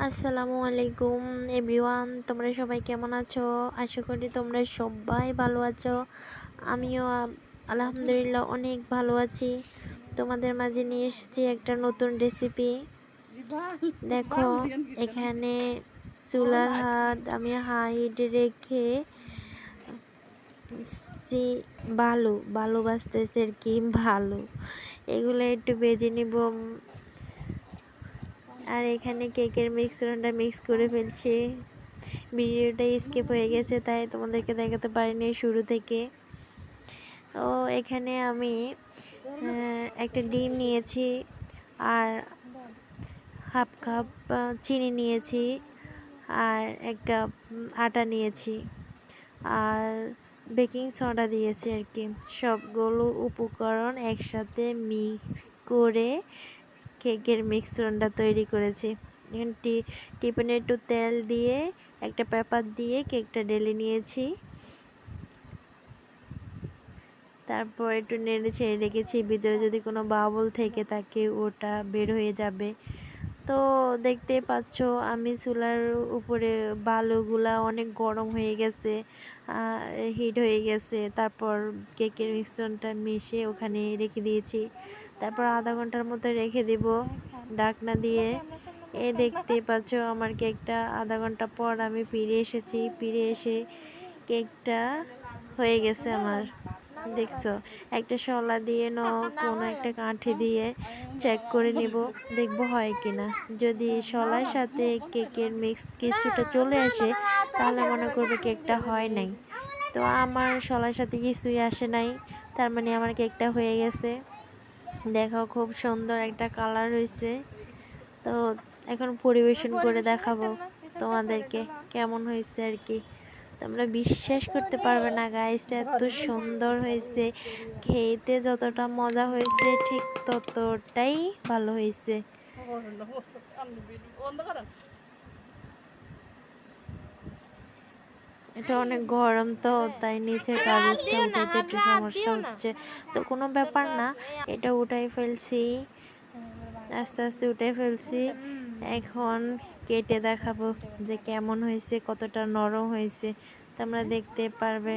আসসালামু আলাইকুম এভরিওয়ান, তোমরা সবাই কেমন আছো? আশা করি তোমরা সবাই ভালো আছো। আমিও আলহামদুলিল্লাহ অনেক ভালো আছি। তোমাদের মাঝে নিয়ে এসেছি একটা নতুন রেসিপি। দেখো, এখানে চুলার হাত আমি হাইট রেখে ভালো ভালো বাজতেছে আর কি। ভালো এগুলো একটু বেজে নিব। আর এখানে কেকের মিশ্রণটা মিক্স করে ফেলছি। ভিডিওটা স্কিপ হয়ে গেছে, তাই তোমাদেরকে দেখাতে পারিনি শুরু থেকে। ও এখানে আমি একটা ডিম নিয়েছি, আর হাফ কাপ চিনি নিয়েছি, আর 1 কাপ আটা নিয়েছি, আর বেকিং সোডা দিয়েছি আর কি। সবগুলো উপকরণ একসাথে মিক্স করে কেকের মিশ্রণটা তৈরি করেছি। এখন টিফিনে একটু তেল দিয়ে একটা পেপার দিয়ে কেকটা ঢেলে নিয়েছি। তারপর একটু নেড়ে ছেড়ে রেখেছি, ভিতরে যদি কোনো বাবল থেকে থাকে ওটা বের হয়ে যাবে। তো দেখতেই পাচ্ছ আমি চুলার উপরে বালুগুলা অনেক গরম হয়ে গেছে, হিট হয়ে গেছে। তারপর কেকের মিশ্রণটা মিশিয়ে ওখানে রেখে দিয়েছি। তারপর আধা ঘন্টার মতো রেখে দেব ঢাকনা দিয়ে। দেখতেই পাচ্ছ আমার কেকটা আধা ঘন্টা পর আমি ফিরে এসেছি। ফিরে এসে কেকটা হয়ে গেছে আমার। দেখছো, একটা শলা দিয়ে কোনো একটা কাঠি দিয়ে চেক করে নিব, দেখবো হয় কিনা। যদি শলার সাথে কেকের মিক্স কিছুটা চলে আসে তাহলে মনে করবে কেকটা হয় নাই। তো আমার শলার সাথে কিছুই আসে নাই, তার মানে আমার কেকটা হয়ে গেছে। দেখো, খুব সুন্দর একটা কালার হয়েছে। তো এখন পরিবেশন করে দেখাবো তোমাদেরকে কেমন হয়েছে আর কি। তোমরা বিশ্বাস করতে পারবে না গাইস, এত সুন্দর হয়েছে। খেতে যতটা মজা হয়েছে ঠিক ততটাই ভালো হয়েছে। এটা অনেক গরম, তো তাই নিচের কাগজটা উঠাইতে একটু সমস্যা হচ্ছে। তো কোনো ব্যাপার না, এটা উঠাই ফেলছি, আস্তে আস্তে উঠে ফেলছি। এখন কেটে দেখাবো যে কেমন হয়েছে, কতটা নরম হয়েছে তোমরা দেখতে পারবে।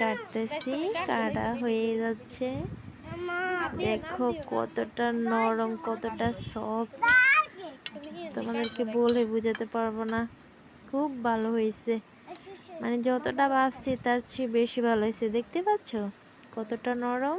কাটতেছি, কাটা হয়ে যাচ্ছে। দেখো কতটা নরম, কতটা সফট, তোমাদেরকে বলে বুঝাতে পারবো না। খুব ভালো হয়েছে, মানে যতটা ভাবছি তার চেয়ে বেশি ভালো হয়েছে। দেখতে পাচ্ছ কতটা নরম।